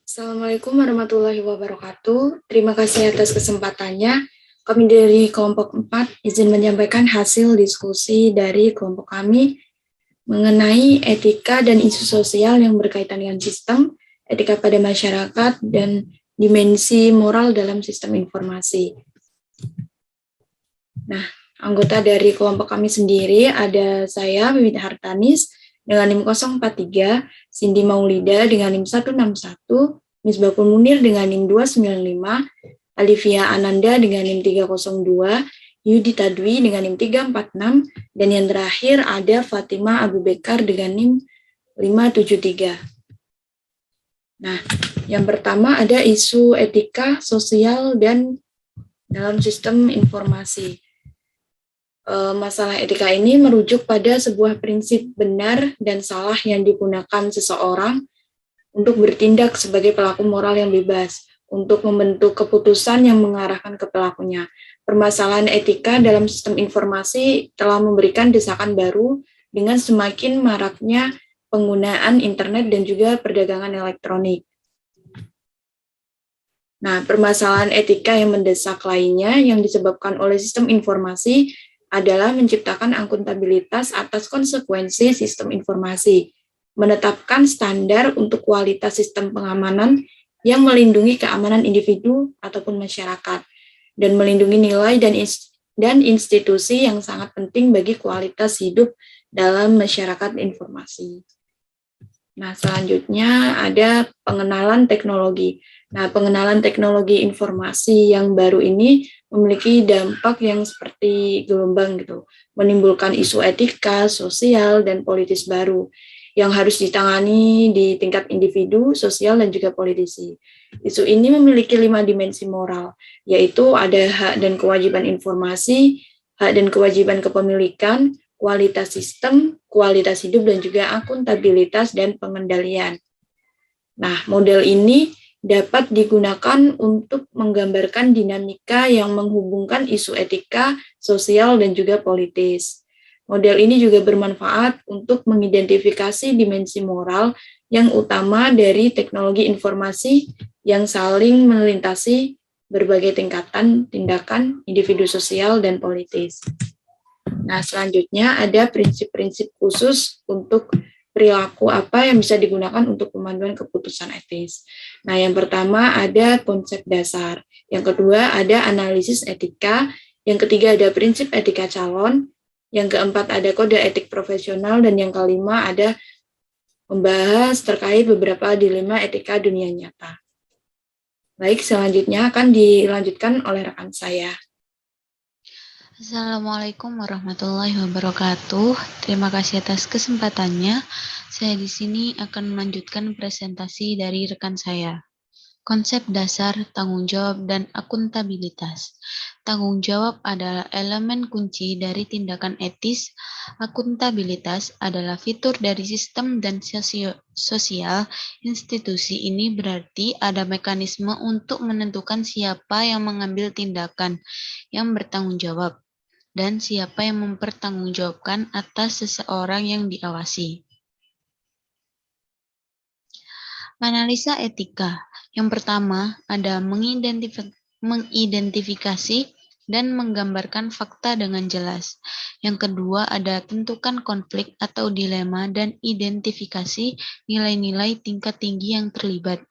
Assalamualaikum warahmatullahi wabarakatuh. Terima kasih atas kesempatannya. Kami dari kelompok 4 izin menyampaikan hasil diskusi dari kelompok kami mengenai etika dan isu sosial yang berkaitan dengan sistem, etika pada masyarakat, dan dimensi moral dalam sistem informasi. Nah, anggota dari kelompok kami sendiri ada saya, Mimit Hartanis, dengan NIM 043, Cindy Maulida dengan NIM 161, Misbakul Munir dengan NIM 295, Alivia Ananda dengan NIM 302, Yudi Tadwi dengan NIM 346, dan yang terakhir ada Fatima Abu Bekar dengan NIM 573. Nah, yang pertama ada isu etika, sosial, dan dalam sistem informasi. Masalah etika ini merujuk pada sebuah prinsip benar dan salah yang digunakan seseorang untuk bertindak sebagai pelaku moral yang bebas, untuk membentuk keputusan yang mengarahkan ke pelakunya. Permasalahan etika dalam sistem informasi telah memberikan desakan baru dengan semakin maraknya penggunaan internet dan juga perdagangan elektronik. Nah, permasalahan etika yang mendesak lainnya yang disebabkan oleh sistem informasi adalah menciptakan akuntabilitas atas konsekuensi sistem informasi, menetapkan standar untuk kualitas sistem pengamanan yang melindungi keamanan individu ataupun masyarakat, dan melindungi nilai dan institusi yang sangat penting bagi kualitas hidup dalam masyarakat informasi. Nah, selanjutnya ada pengenalan teknologi. Nah, pengenalan teknologi informasi yang baru ini memiliki dampak yang seperti gelombang gitu, menimbulkan isu etika, sosial, dan politis baru yang harus ditangani di tingkat individu, sosial, dan juga politisi. Isu ini memiliki 5 dimensi moral, yaitu ada hak dan kewajiban informasi, hak dan kewajiban kepemilikan, kualitas sistem, kualitas hidup, dan juga akuntabilitas dan pengendalian. Nah, model ini dapat digunakan untuk menggambarkan dinamika yang menghubungkan isu etika, sosial, dan juga politis. Model ini juga bermanfaat untuk mengidentifikasi dimensi moral yang utama dari teknologi informasi yang saling melintasi berbagai tingkatan tindakan individu sosial dan politis. Nah, selanjutnya ada prinsip-prinsip khusus untuk perilaku apa yang bisa digunakan untuk pemanduan keputusan etis. Nah, yang pertama ada konsep dasar, yang kedua ada analisis etika, yang ketiga ada prinsip etika calon, yang keempat ada kode etik profesional, dan yang kelima ada membahas terkait beberapa dilema etika dunia nyata. Baik, selanjutnya akan dilanjutkan oleh rekan saya. Assalamualaikum warahmatullahi wabarakatuh. Terima kasih atas kesempatannya. Saya di sini akan melanjutkan presentasi dari rekan saya. Konsep dasar tanggung jawab dan akuntabilitas. Tanggung jawab adalah elemen kunci dari tindakan etis. Akuntabilitas adalah fitur dari sistem dan sosial institusi ini, berarti ada mekanisme untuk menentukan siapa yang mengambil tindakan yang bertanggung jawab dan siapa yang mempertanggungjawabkan atas seseorang yang diawasi. Analisa etika. Yang pertama, ada mengidentifikasi dan menggambarkan fakta dengan jelas. Yang kedua, ada tentukan konflik atau dilema dan identifikasi nilai-nilai tingkat tinggi yang terlibat.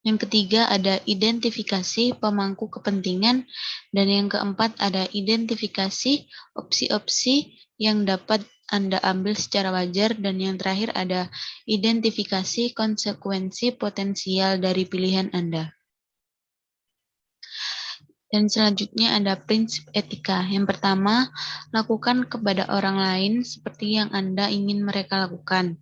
Yang ketiga, ada identifikasi pemangku kepentingan, dan yang keempat, ada identifikasi opsi-opsi yang dapat Anda ambil secara wajar, dan yang terakhir ada identifikasi konsekuensi potensial dari pilihan Anda. Dan selanjutnya ada prinsip etika. Yang pertama, lakukan kepada orang lain seperti yang Anda ingin mereka lakukan.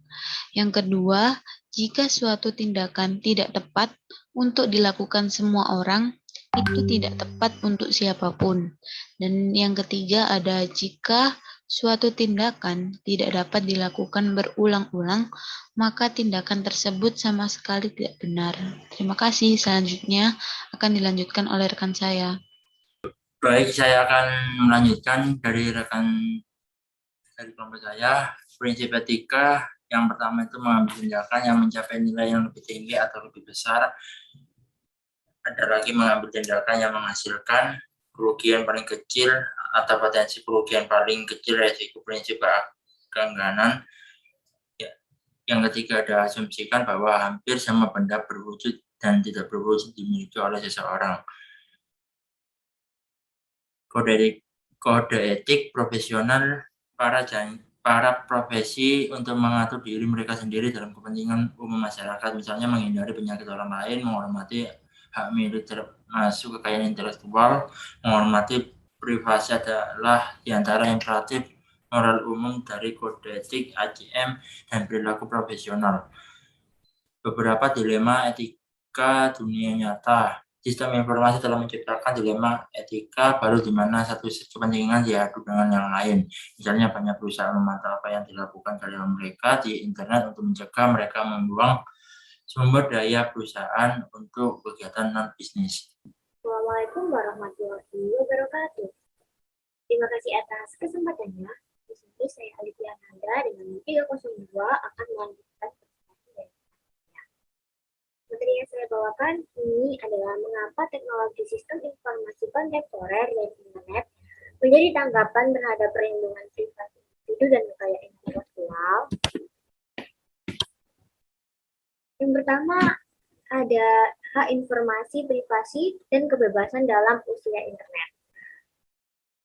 Yang kedua, jika suatu tindakan tidak tepat untuk dilakukan semua orang, itu tidak tepat untuk siapapun. Dan yang ketiga ada jika suatu tindakan tidak dapat dilakukan berulang-ulang, maka tindakan tersebut sama sekali tidak benar. Terima kasih. Selanjutnya akan dilanjutkan oleh rekan saya. Baik, saya akan melanjutkan dari rekan dari kelompok saya, prinsip etika yang pertama itu mengambil tindakan yang mencapai nilai yang lebih tinggi atau lebih besar. Ada lagi mengambil tindakan yang menghasilkan kerugian paling kecil atau potensi kerugian paling kecil, yaitu prinsip keengganan. Yang ketiga ada asumsikan bahwa hampir semua benda berwujud dan tidak berwujud dimiliki oleh seseorang. Kode etik profesional para profesi untuk mengatur diri mereka sendiri dalam kepentingan umum masyarakat, misalnya menghindari penyakit orang lain, menghormati hak milik termasuk kekayaan intelektual, menghormati privasi adalah diantara imperatif moral umum dari kode etik ACM dan perilaku profesional. Beberapa dilema etika dunia nyata. Sistem informasi telah menciptakan dilema etika baru di mana satu kepentingan diadu dengan yang lain. Misalnya banyak perusahaan memantau apa yang dilakukan karyawan mereka di internet untuk mencegah mereka membuang sumber daya perusahaan untuk kegiatan non-bisnis. Assalamualaikum warahmatullahi wabarakatuh. Terima kasih atas kesempatannya. Di sini saya Alifia Nanda dengan 302 akan melanjutkan presentasi dari saya. Materi yang saya bawakan ini adalah mengapa teknologi sistem informasi kontemporer dan internet menjadi tanggapan terhadap perlindungan privasi individu dan kekayaan intelektual. Yang pertama ada hak informasi, privasi, dan kebebasan dalam usia internet.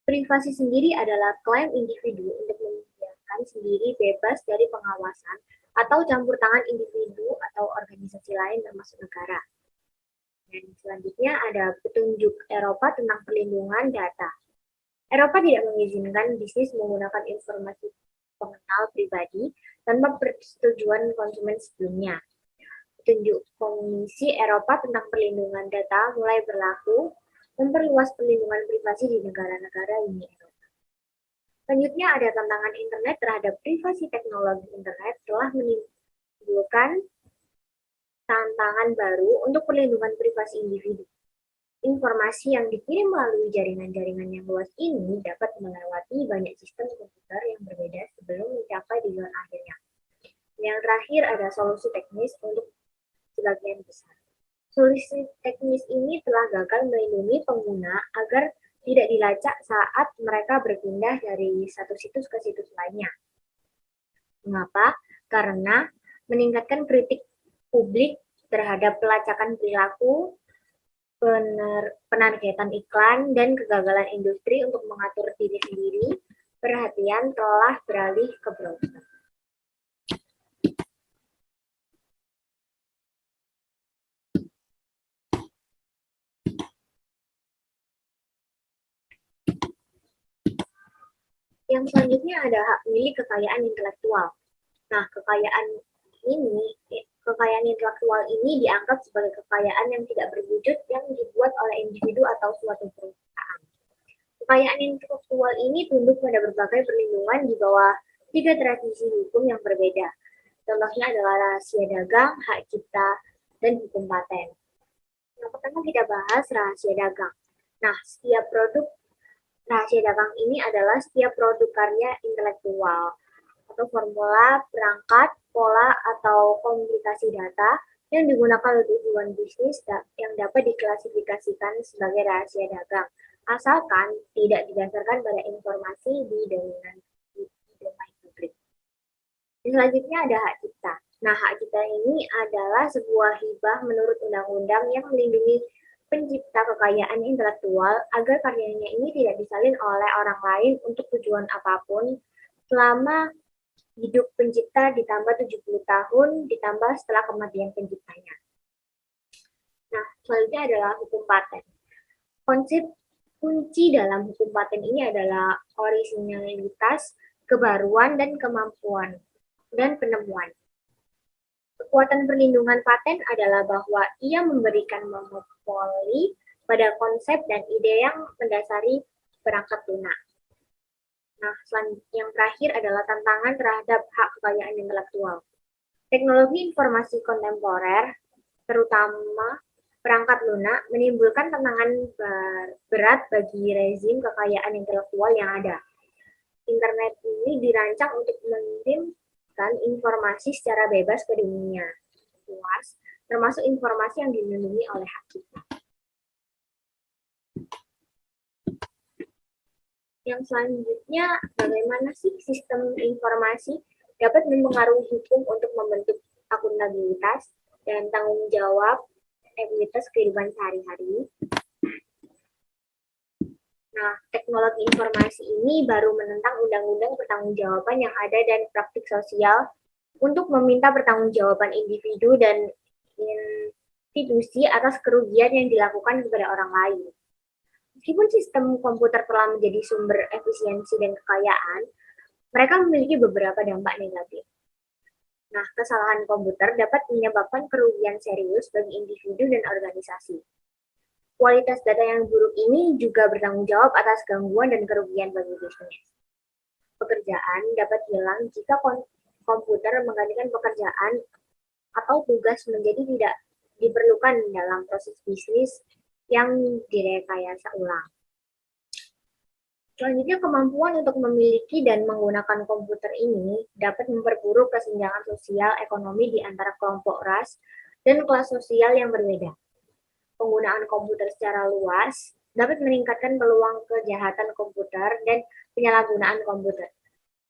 Privasi sendiri adalah klaim individu untuk membiarkan sendiri bebas dari pengawasan atau campur tangan individu atau organisasi lain termasuk negara. Dan selanjutnya ada petunjuk Eropa tentang perlindungan data. Eropa tidak mengizinkan bisnis menggunakan informasi pengenal pribadi tanpa persetujuan konsumen sebelumnya. Petunjuk Komisi Eropa tentang perlindungan data mulai berlaku, memperluas perlindungan privasi di negara-negara Uni Eropa. Selanjutnya ada tantangan internet terhadap privasi. Teknologi internet telah menimbulkan tantangan baru untuk perlindungan privasi individu. Informasi yang dikirim melalui jaringan-jaringan yang luas ini dapat melewati banyak sistem komputer yang berbeda sebelum mencapai tujuan akhirnya. Yang terakhir ada solusi teknis untuk sebagian besar. Solusi teknis ini telah gagal melindungi pengguna agar tidak dilacak saat mereka berpindah dari satu situs ke situs lainnya. Mengapa? Karena meningkatkan kritik publik terhadap pelacakan perilaku, penargetan iklan, dan kegagalan industri untuk mengatur diri sendiri, perhatian telah beralih ke browser. Yang selanjutnya ada hak milik kekayaan intelektual. Nah, kekayaan intelektual ini dianggap sebagai kekayaan yang tidak berwujud yang dibuat oleh individu atau suatu perusahaan. Kekayaan intelektual ini tunduk pada berbagai perlindungan di bawah 3 tradisi hukum yang berbeda. Contohnya adalah rahasia dagang, hak cipta, dan hukum paten. Yang pertama kita bahas rahasia dagang. Nah, setiap produk rahasia dagang ini adalah setiap produk karya intelektual atau formula, perangkat, pola, atau komunikasi data yang digunakan untuk tujuan bisnis yang dapat diklasifikasikan sebagai rahasia dagang, asalkan tidak didasarkan pada informasi di domain publik. Selanjutnya ada hak cipta. Nah, hak cipta ini adalah sebuah hibah menurut undang-undang yang melindungi pencipta kekayaan intelektual agar karyanya ini tidak disalin oleh orang lain untuk tujuan apapun selama hidup pencipta ditambah 70 tahun ditambah setelah kematian penciptanya. Nah, selanjutnya adalah hukum paten. Konsep kunci dalam hukum paten ini adalah orisinalitas, kebaruan, dan kemampuan dan penemuan. Kekuatan perlindungan paten adalah bahwa ia memberikan monopoli pada konsep dan ide yang mendasari perangkat lunak. Nah, yang terakhir adalah tantangan terhadap hak kekayaan intelektual. Teknologi informasi kontemporer, terutama perangkat lunak, menimbulkan tantangan berat bagi rezim kekayaan intelektual yang ada. Internet ini dirancang untuk mengirimkan informasi secara bebas ke dunia luas, termasuk informasi yang dilindungi oleh hak cipta. Yang selanjutnya, bagaimana sih sistem informasi dapat mempengaruhi hukum untuk membentuk akuntabilitas dan tanggung jawab ekuitas kehidupan sehari-hari. Nah, teknologi informasi ini baru menentang undang-undang pertanggungjawaban yang ada dan praktik sosial untuk meminta pertanggungjawaban individu dan institusi atas kerugian yang dilakukan kepada orang lain. Meskipun sistem komputer telah menjadi sumber efisiensi dan kekayaan, mereka memiliki beberapa dampak negatif. Nah, kesalahan komputer dapat menyebabkan kerugian serius bagi individu dan organisasi. Kualitas data yang buruk ini juga bertanggung jawab atas gangguan dan kerugian bagi bisnis. Pekerjaan dapat hilang jika komputer menggantikan pekerjaan atau tugas menjadi tidak diperlukan dalam proses bisnis yang direkayasa ulang. Selanjutnya, kemampuan untuk memiliki dan menggunakan komputer ini dapat memperburuk kesenjangan sosial ekonomi di antara kelompok ras dan kelas sosial yang berbeda. Penggunaan komputer secara luas dapat meningkatkan peluang kejahatan komputer dan penyalahgunaan komputer.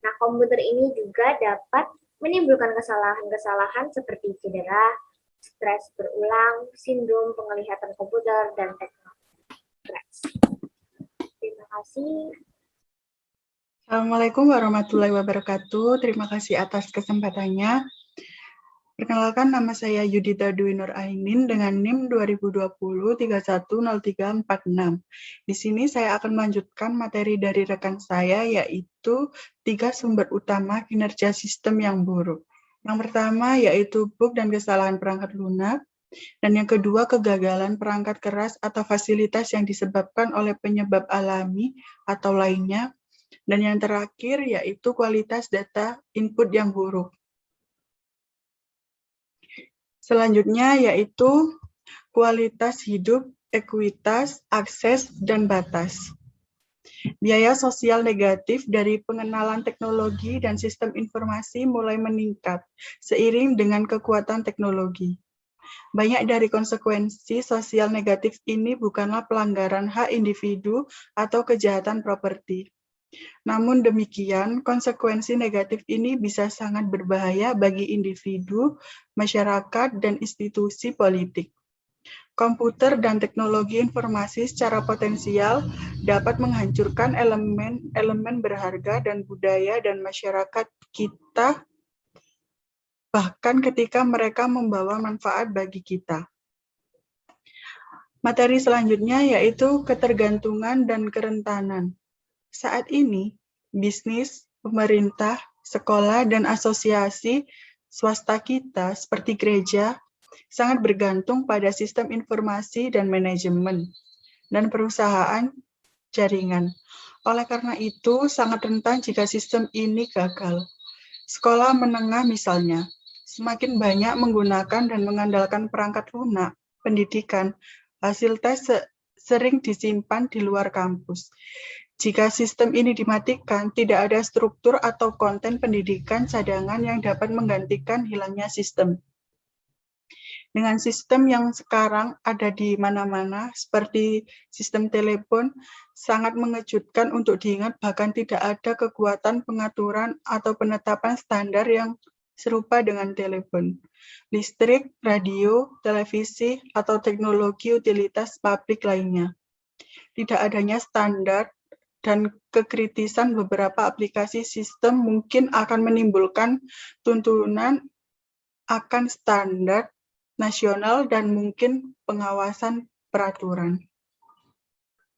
Nah, komputer ini juga dapat menimbulkan kesalahan-kesalahan seperti cedera, stres berulang, sindrom penglihatan komputer, dan teknologi stres. Terima kasih. Assalamualaikum warahmatullahi wabarakatuh. Terima kasih atas kesempatannya. Perkenalkan, nama saya Yudita Dwi Nur Ainin dengan NIM 2020-310346. Di sini saya akan melanjutkan materi dari rekan saya, yaitu 3 sumber utama kinerja sistem yang buruk. Yang pertama yaitu bug dan kesalahan perangkat lunak, dan yang kedua kegagalan perangkat keras atau fasilitas yang disebabkan oleh penyebab alami atau lainnya, dan yang terakhir yaitu kualitas data input yang buruk. Selanjutnya yaitu kualitas hidup, ekuitas, akses, dan batas. Biaya sosial negatif dari pengenalan teknologi dan sistem informasi mulai meningkat seiring dengan kekuatan teknologi. Banyak dari konsekuensi sosial negatif ini bukanlah pelanggaran hak individu atau kejahatan properti. Namun demikian, konsekuensi negatif ini bisa sangat berbahaya bagi individu, masyarakat, dan institusi politik. Komputer dan teknologi informasi secara potensial dapat menghancurkan elemen berharga dan budaya dan masyarakat kita, bahkan ketika mereka membawa manfaat bagi kita. Materi selanjutnya yaitu ketergantungan dan kerentanan. Saat ini, bisnis, pemerintah, sekolah, dan asosiasi swasta kita seperti gereja sangat bergantung pada sistem informasi dan manajemen dan perusahaan jaringan. Oleh karena itu, sangat rentan jika sistem ini gagal. Sekolah menengah misalnya, semakin banyak menggunakan dan mengandalkan perangkat lunak pendidikan, hasil tes sering disimpan di luar kampus. Jika sistem ini dimatikan, tidak ada struktur atau konten pendidikan cadangan yang dapat menggantikan hilangnya sistem. Dengan sistem yang sekarang ada di mana-mana, seperti sistem telepon, sangat mengejutkan untuk diingat bahkan tidak ada kekuatan pengaturan atau penetapan standar yang serupa dengan telepon, listrik, radio, televisi, atau teknologi utilitas publik lainnya. Tidak adanya standar dan kekritisan beberapa aplikasi sistem mungkin akan menimbulkan tuntunan akan standar nasional dan mungkin pengawasan peraturan.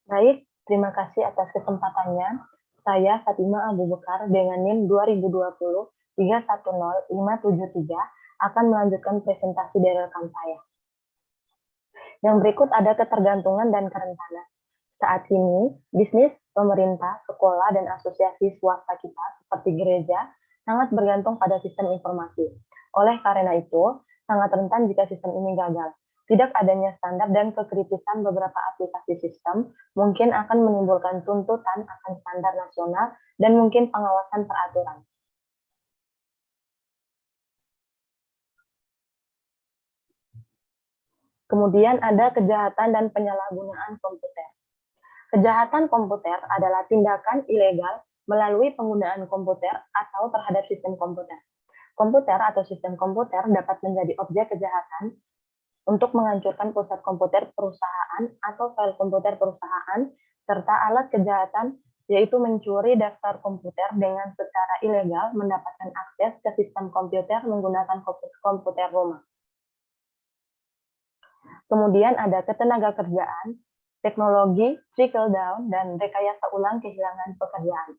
Baik, terima kasih atas kesempatannya. Saya Fatima Abu Bakar dengan NIM 2020-310573 akan melanjutkan presentasi dari rekan saya. Yang berikut ada ketergantungan dan kerentanan. Saat ini, bisnis, pemerintah, sekolah, dan asosiasi swasta kita seperti gereja sangat bergantung pada sistem informasi. Oleh karena itu, sangat rentan jika sistem ini gagal. Tidak adanya standar dan kekritisan beberapa aplikasi sistem mungkin akan menimbulkan tuntutan akan standar nasional dan mungkin pengawasan peraturan. Kemudian ada kejahatan dan penyalahgunaan komputer. Kejahatan komputer adalah tindakan ilegal melalui penggunaan komputer atau terhadap sistem komputer. Komputer atau sistem komputer dapat menjadi objek kejahatan untuk menghancurkan pusat komputer perusahaan atau file komputer perusahaan, serta alat kejahatan yaitu mencuri daftar komputer dengan secara ilegal mendapatkan akses ke sistem komputer menggunakan komputer rumah. Kemudian ada ketenaga kerjaan, teknologi, trickle down, dan rekayasa ulang kehilangan pekerjaan.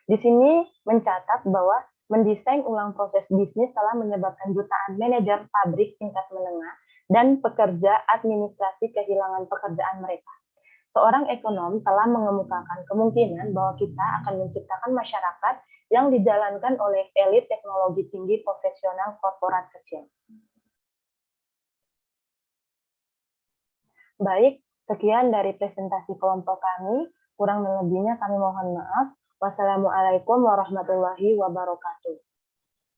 Di sini mencatat bahwa mendesain ulang proses bisnis telah menyebabkan jutaan manajer pabrik tingkat menengah dan pekerja administrasi kehilangan pekerjaan mereka. Seorang ekonom telah mengemukakan kemungkinan bahwa kita akan menciptakan masyarakat yang dijalankan oleh elit teknologi tinggi profesional korporat kecil. Baik, sekian dari presentasi kelompok kami. Kurang dan lebihnya kami mohon maaf. Wassalamualaikum warahmatullahi wabarakatuh.